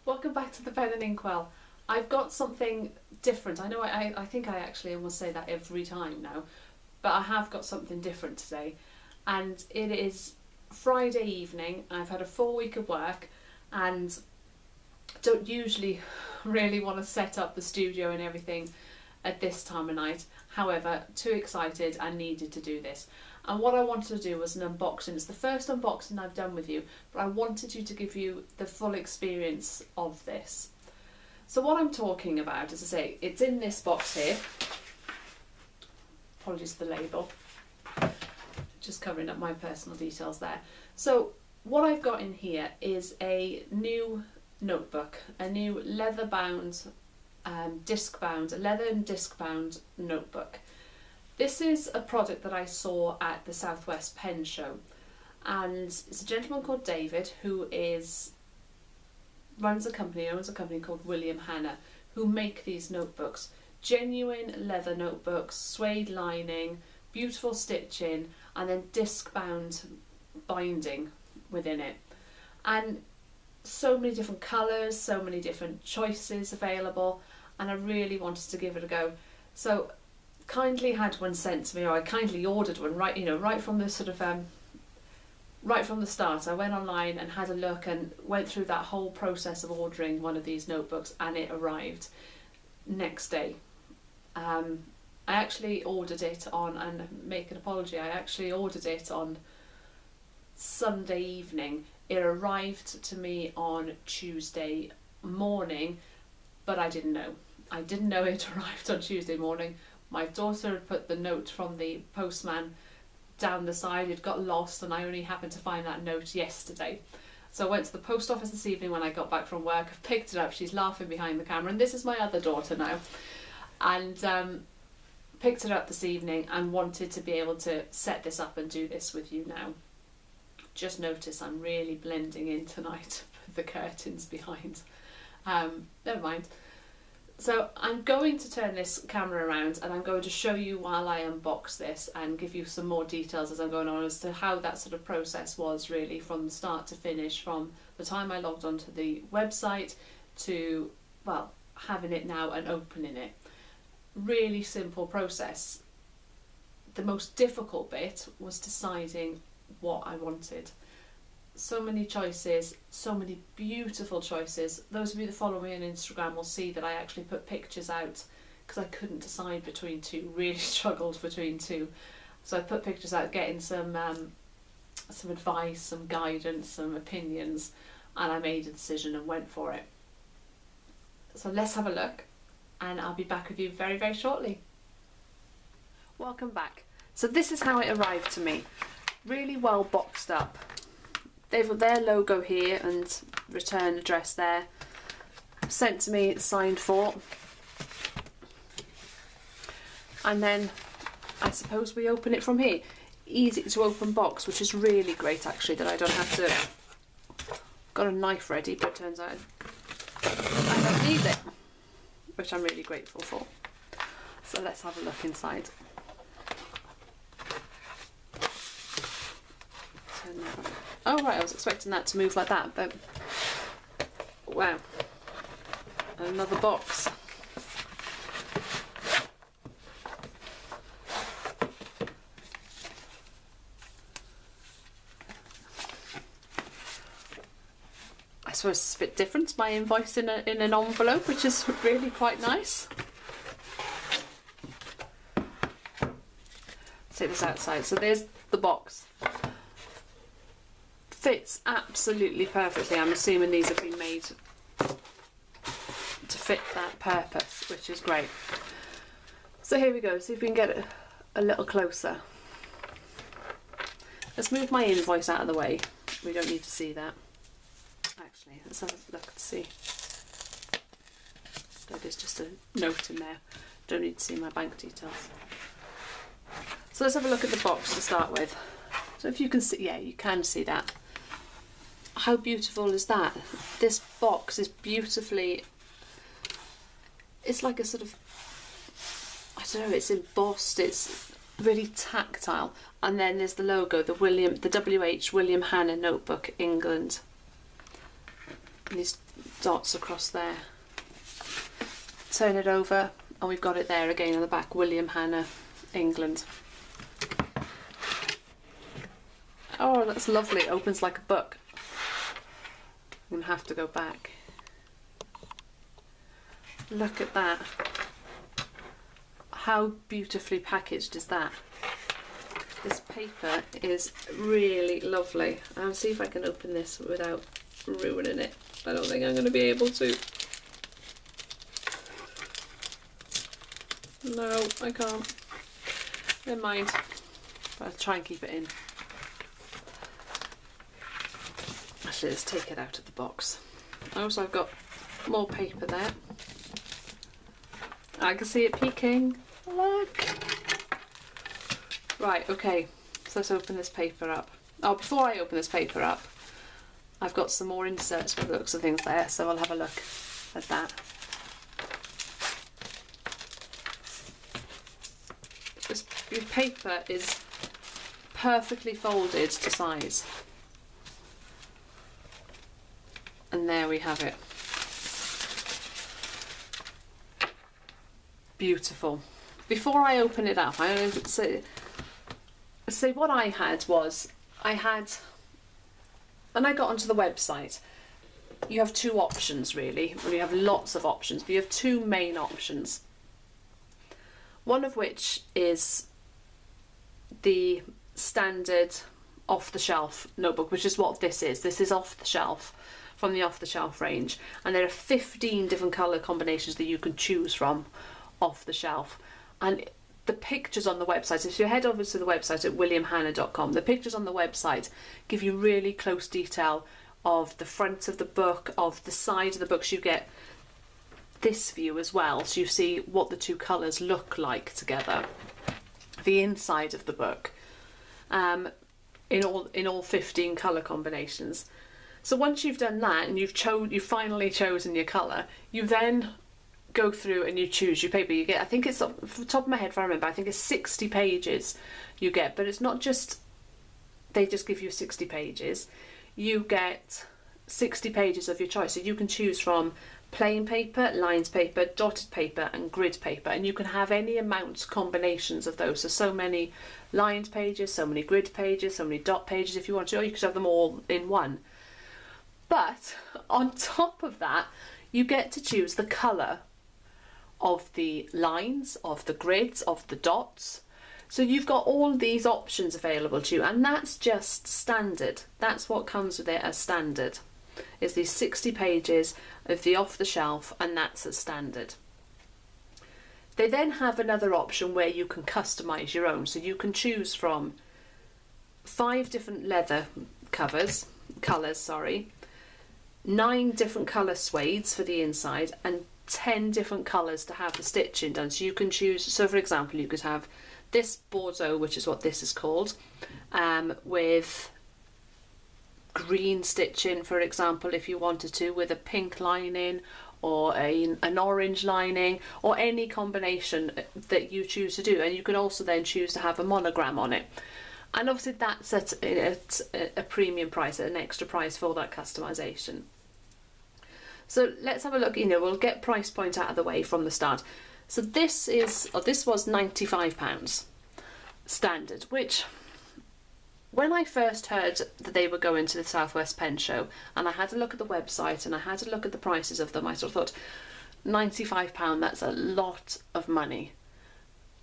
Welcome back to the Pen and Inkwell. I've got something different. I know I think I actually almost say that every time now, but I have got something different today. And it is Friday evening. I've had a full week of work and don't usually really want to set up the studio and everything at this time of night. However, too excited and needed to do this. And what I wanted to do was an unboxing. It's the first unboxing I've done with you, but I wanted you to give you the full experience of this. So what I'm talking about, as I say, it's in this box here. Apologies for the label. Just covering up my personal details there. So what I've got in here is a new notebook, a new leather-bound, disc-bound, a leather and disc-bound notebook. This is a product that I saw at the Southwest Pen Show, and it's a gentleman called David who owns a company called William Hanna, who make these notebooks. Genuine leather notebooks, suede lining, beautiful stitching, and then disc-bound binding within it. And so many different colours, so many different choices available, and I really wanted to give it a go. So kindly had one sent to me, or I kindly ordered one right from the sort of right from the start. I went online and had a look and went through that whole process of ordering one of these notebooks, and it arrived next day. I actually ordered it on, and make an apology, I actually ordered it on Sunday evening. It arrived to me on Tuesday morning, but I didn't know. I didn't know it arrived on Tuesday morning. My daughter had put the note from the postman down the side. It got lost, and I only happened to find that note yesterday. So I went to the post office this evening when I got back from work. I picked it up. She's laughing behind the camera, and this is my other daughter now. And picked it up this evening and wanted to be able to set this up and do this with you now. Just notice I'm really blending in tonight with the curtains behind. Never mind. So I'm going to turn this camera around and I'm going to show you while I unbox this and give you some more details as I'm going on as to how that sort of process was really from the start to finish, from the time I logged onto the website to, well, having it now and opening it. Really simple process. The most difficult bit was deciding what I wanted. So many choices, so many beautiful choices. Those of you that follow me on Instagram will see that I actually put pictures out because I couldn't decide between two, really struggled between two. So I put pictures out, getting some advice, some guidance, some opinions, and I made a decision and went for it. So let's have a look, and I'll be back with you very, very shortly. Welcome back. So this is how it arrived to me. Really well boxed up. They've got their logo here and return address there. Sent to me, signed for. And then I suppose we open it from here. Easy to open box, which is really great actually, that I don't have to... Got a knife ready, but it turns out I don't need it, which I'm really grateful for. So let's have a look inside. Oh right, I was expecting that to move like that, but wow, another box. I suppose it's a bit different, my invoice in an envelope, which is really quite nice. Let's take this outside. So there's the box. Fits absolutely perfectly. I'm assuming these have been made to fit that purpose, which is great. So here we go, see if we can get it a little closer. Let's move my invoice out of the way. We don't need to see that. Actually, let's have a look and see. There's just a note in there. Don't need to see my bank details. So let's have a look at the box to start with. So if you can see, yeah, you can see that. How beautiful is that? This box is beautifully, it's like a sort of, I don't know, it's embossed, it's really tactile. And then there's the logo, the WH William Hanna Notebook, England. And these dots across there. Turn it over and we've got it there again on the back, William Hanna, England. Oh, that's lovely. It opens like a book. I'm gonna have to go back. Look at that. How beautifully packaged is that? This paper is really lovely. I'll see if I can open this without ruining it. I don't think I'm going to be able to. No, I can't. Never mind. I'll try and keep it in. Actually, let's take it out of the box. Also, I've got more paper there. I can see it peeking. Look. Right, okay. So let's open this paper up. Oh, before I open this paper up, I've got some more inserts for the looks of things there, so I'll have a look at that. This paper is perfectly folded to size. And there we have it. Beautiful. Before I open it up, I want to say what I had was, when I got onto the website, you have two options really. Well, you have lots of options, but you have two main options. One of which is the standard off-the-shelf notebook, which is what this is. This is off-the-shelf, from the off-the-shelf range. And there are 15 different colour combinations that you can choose from off the shelf. And the pictures on the website, if you head over to the website at williamhanna.com, the pictures on the website give you really close detail of the front of the book, of the side of the books. You get this view as well, so you see what the two colours look like together. The inside of the book, in all 15 colour combinations. So once you've done that and you've finally chosen your colour, you then go through and you choose your paper. You get, I think it's, off the top of my head if I remember, I think it's 60 pages you get, but it's not just, they just give you 60 pages. You get 60 pages of your choice, so you can choose from plain paper, lines paper, dotted paper and grid paper, and you can have any amount combinations of those. So many lined pages, so many grid pages, so many dot pages if you want to, or you could have them all in one. But on top of that, you get to choose the colour of the lines, of the grids, of the dots. So you've got all these options available to you, and that's just standard. That's what comes with it as standard, is these 60 pages of the off-the-shelf, and that's as standard. They then have another option where you can customise your own, so you can choose from 5 different leather colours, 9 different colour suedes for the inside, and 10 different colours to have the stitching done. So you can choose, so for example, you could have this Bordeaux, which is what this is called, with green stitching, for example, if you wanted to, with a pink lining or an orange lining, or any combination that you choose to do. And you can also then choose to have a monogram on it. And obviously that's at a premium price, at an extra price for that customisation. So let's have a look. We'll get price point out of the way from the start. So this was £95 standard, which when I first heard that they were going to the Southwest Pen Show, and I had a look at the website and I had a look at the prices of them, I sort of thought, £95, that's a lot of money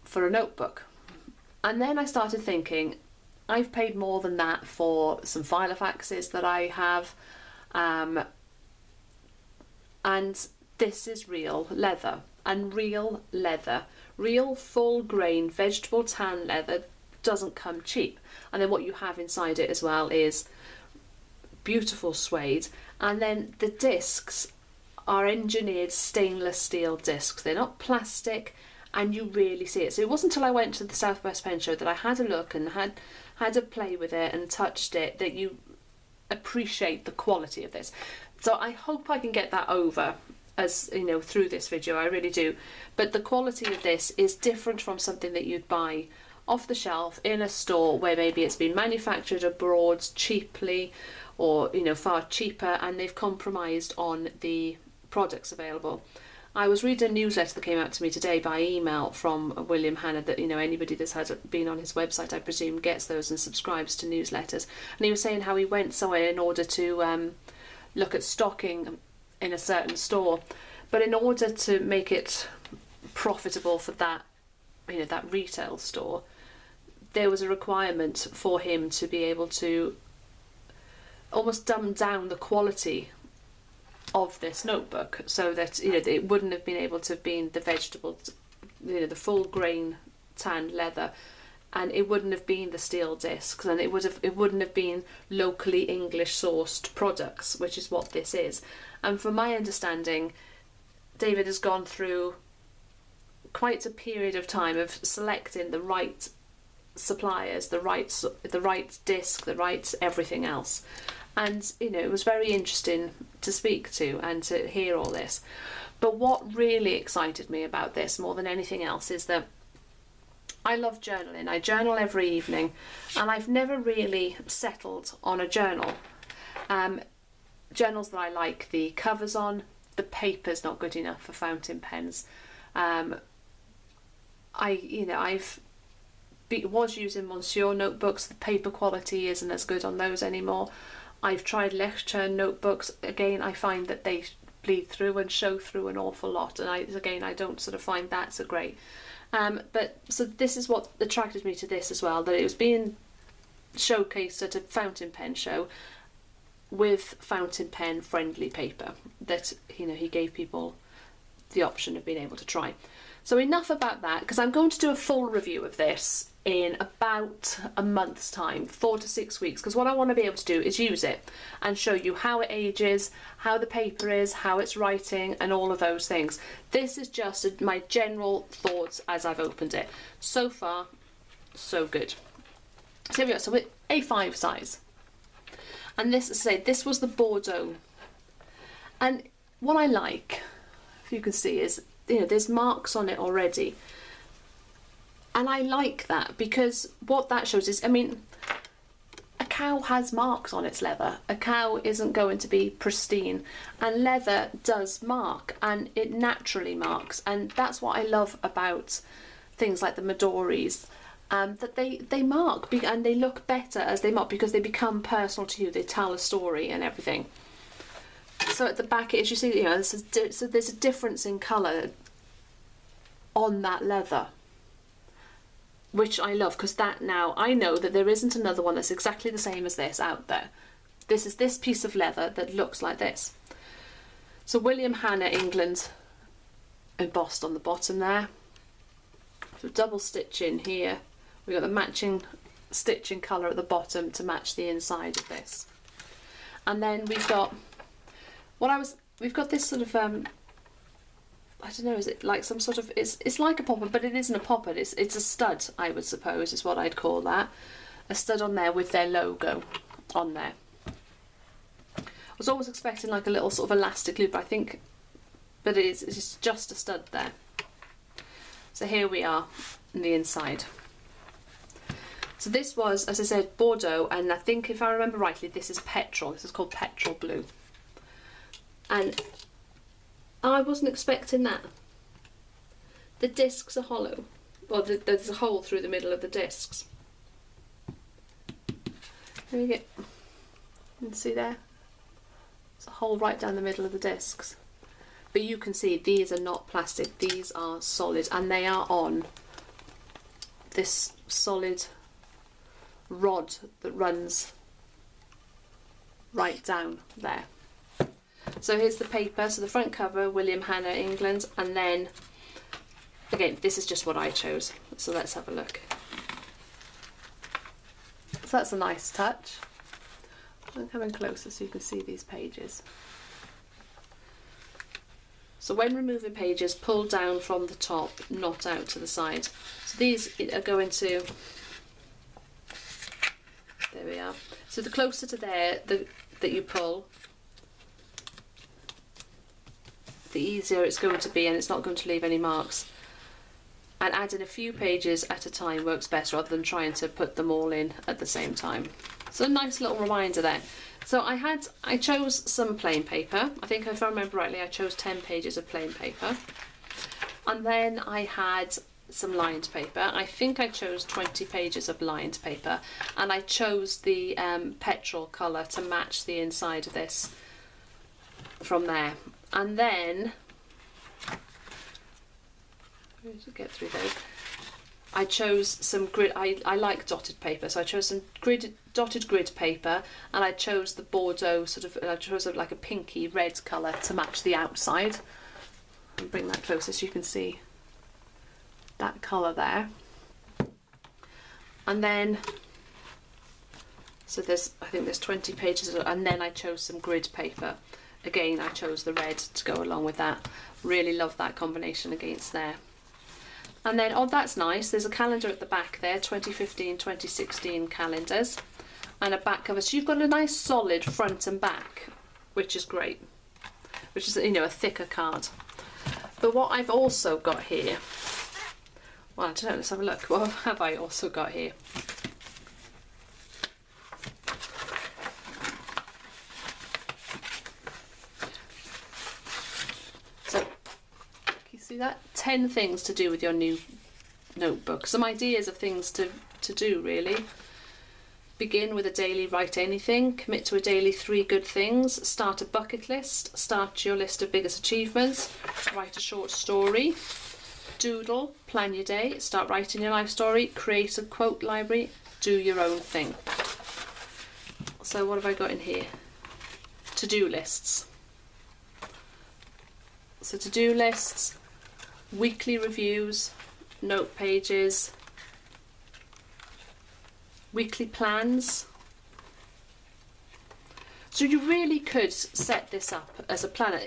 for a notebook. And then I started thinking, I've paid more than that for some Filofaxes that I have, and this is real leather, and real full grain vegetable tan leather doesn't come cheap. And then what you have inside it as well is beautiful suede, and then the discs are engineered stainless steel discs. They're not plastic, and you really see it. So it wasn't until I went to the Southwest Pen Show that I had a look and had a play with it and touched it that you appreciate the quality of this. So I hope I can get that over, as through this video. I really do. But the quality of this is different from something that you'd buy off the shelf in a store where maybe it's been manufactured abroad cheaply, or far cheaper, and they've compromised on the products available. I was reading a newsletter that came out to me today by email from William Hanna that anybody that's been on his website, I presume, gets those and subscribes to newsletters. And he was saying how he went somewhere in order to look at stocking in a certain store, but in order to make it profitable for that that retail store, there was a requirement for him to be able to almost dumb down the quality of this notebook, so that it wouldn't have been able to have been the vegetable, the full grain tanned leather, and it wouldn't have been the steel discs, and it wouldn't have been locally English sourced products, which is what this is. And from my understanding, David has gone through quite a period of time of selecting the right suppliers, the right disc, the right everything else. And it was very interesting to speak to and to hear all this. But what really excited me about this more than anything else is that I love journaling. I journal every evening, and I've never really settled on a journal. Journals that I like the covers on, the paper's not good enough for fountain pens. Was using Monsieur notebooks. The paper quality isn't as good on those anymore. I've tried Lecture notebooks. Again, I find that they bleed through and show through an awful lot, and I don't sort of find that so great. But so this is what attracted me to this as well, that it was being showcased at a fountain pen show with fountain pen friendly paper that he gave people the option of being able to try. So enough about that, because I'm going to do a full review of this in about a month's time, 4 to 6 weeks, because what I want to be able to do is use it and show you how it ages, how the paper is, how it's writing, and all of those things. This is just my general thoughts as I've opened it. So far, so good. So here we go, so with A5 size. And this was the Bordeaux. And what I like, if you can see, is there's marks on it already. And I like that, because what that shows is, a cow has marks on its leather. A cow isn't going to be pristine, and leather does mark, and it naturally marks. And that's what I love about things like the Midoris, that they mark, and they look better as they mark, because they become personal to you. They tell a story and everything. So at the back, as you see, so there's a difference in colour on that leather, which I love, because that now I know that there isn't another one that's exactly the same as this out there. This is this piece of leather that looks like this. So William Hanna, England, embossed on the bottom there. So double stitching here. We've got the matching stitching colour at the bottom to match the inside of this. And then we've got we've got this sort of I don't know, is it like some sort of, it's like a popper, but it isn't a popper, it's a stud, I would suppose, is what I'd call that. A stud on there with their logo on there. I was always expecting like a little sort of elastic loop, I think, but it's just a stud there. So here we are on the inside. So this was, as I said, Bordeaux, and I think if I remember rightly, this is petrol. This is called petrol blue. And I wasn't expecting that. The discs are hollow. Well, there's a hole through the middle of the discs. There we go. You can see there? There's a hole right down the middle of the discs. But you can see these are not plastic. These are solid, and they are on this solid rod that runs right down there. So here's the paper, so the front cover, William Hanna, England, and then, again, this is just what I chose, so let's have a look. So that's a nice touch. I'm coming closer so you can see these pages. So when removing pages, pull down from the top, not out to the side. So these are going to, there we are. So the closer to there that you pull, the easier it's going to be, and it's not going to leave any marks. and adding a few pages at a time works best rather than trying to put them all in at the same time. So a nice little reminder there. So I chose some plain paper. I think if I remember rightly, I chose 10 pages of plain paper. And then I had some lined paper. I think I chose 20 pages of lined paper, and I chose the petrol colour to match the inside of this from there. And then, to get through those, I chose some grid. I like dotted paper, so I chose some dotted grid paper, and I chose the Bordeaux I chose like a pinky red colour to match the outside. I'll bring that closer so you can see that colour there. And then, so I think there's 20 pages, and then I chose some grid paper. Again, I chose the red to go along with that. Really love that combination against there. And then, oh, that's nice, there's a calendar at the back there, 2015, 2016 calendars, and a back cover. So you've got a nice solid front and back, which is great, which is, you know, a thicker card. But what I've also got here, well, I don't know, let's have a look. What have I also got here? So, can you see that? 10 things to do with your new notebook. Some ideas of things to do, really. Begin with a daily write anything. Commit to a daily 3 good things. Start a bucket list. Start your list of biggest achievements. Write a short story. Doodle. Plan your day. Start writing your life story. Create a quote library. Do your own thing. So what have I got in here? To-do lists. So to-do lists, weekly reviews, note pages, weekly plans. So you really could set this up as a planner.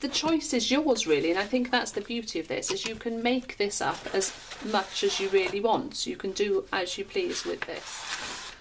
The choice is yours, really, and I think that's the beauty of this, is you can make this up as much as you really want. You can do as you please with this.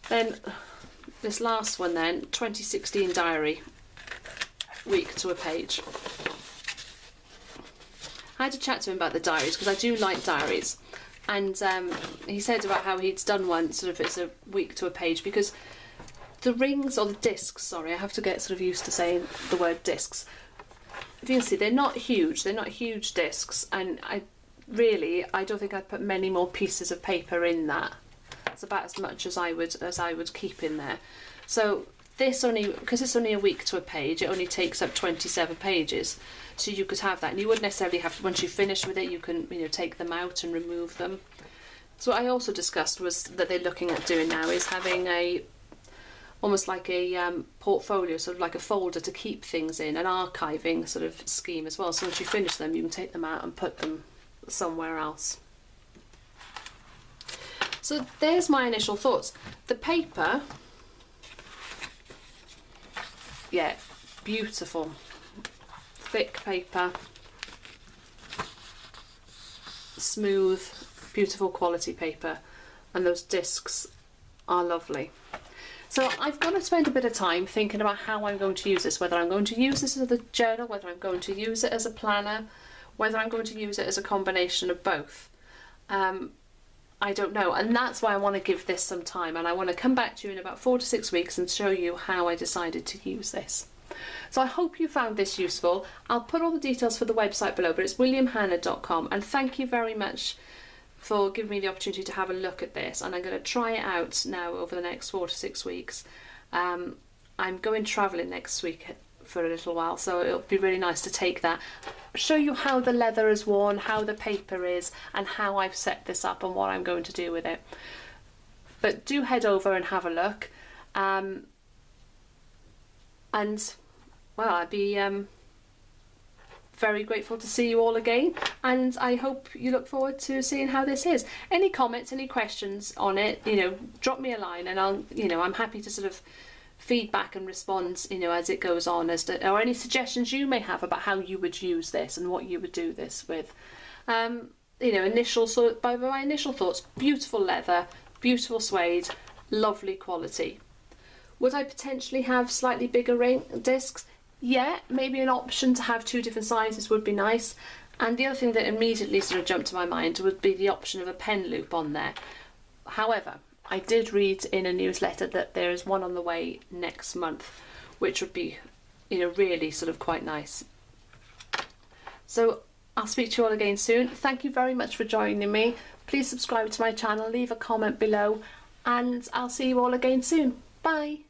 Then this last one then, 2016 diary, week to a page. I had to chat to him about the diaries because I do like diaries, and he said about how he'd done one sort of it's a week to a page, because the rings, or the discs, sorry, I have to get sort of used to saying the word discs. If you can see, they're not huge discs, and I don't think I'd put many more pieces of paper in that. It's about as much as I would keep in there. So this because it's only a week to a page, it only takes up 27 pages. So you could have that, and you wouldn't necessarily have to, once you finish with it, you can, you know, take them out and remove them. So what I also discussed was that they're looking at doing now is having almost like a portfolio, sort of like a folder to keep things in, an archiving sort of scheme as well. So once you finish them, you can take them out and put them somewhere else. So there's my initial thoughts. The paper, yeah, beautiful. Thick paper, smooth, beautiful quality paper, and those discs are lovely. So I've got to spend a bit of time thinking about how I'm going to use this, whether I'm going to use this as a journal, whether I'm going to use it as a planner, whether I'm going to use it as a combination of both. I don't know, and that's why I want to give this some time, and I want to come back to you in about 4 to 6 weeks and show you how I decided to use this. So I hope you found this useful. I'll put all the details for the website below, but it's williamhanna.com, and thank you very much for giving me the opportunity to have a look at this, and I'm going to try it out now over the next 4 to 6 weeks. I'm going travelling next week for a little while, so it'll be really nice to take that, show you how the leather is worn, how the paper is, and how I've set this up and what I'm going to do with it. But do head over and have a look. And well, I'd be very grateful to see you all again, and I hope you look forward to seeing how this is. Any comments, any questions on it, you know, drop me a line, and I'm happy to sort of feedback and respond, you know, as it goes on, or any suggestions you may have about how you would use this and what you would do this with. You know, by my initial thoughts, beautiful leather, beautiful suede, lovely quality. Would I potentially have slightly bigger discs? Yeah, maybe an option to have 2 different sizes would be nice. And the other thing that immediately sort of jumped to my mind would be the option of a pen loop on there. However, I did read in a newsletter that there is one on the way next month, which would be, you know, really sort of quite nice. So I'll speak to you all again soon. Thank you very much for joining me. Please subscribe to my channel, leave a comment below, and I'll see you all again soon. Bye.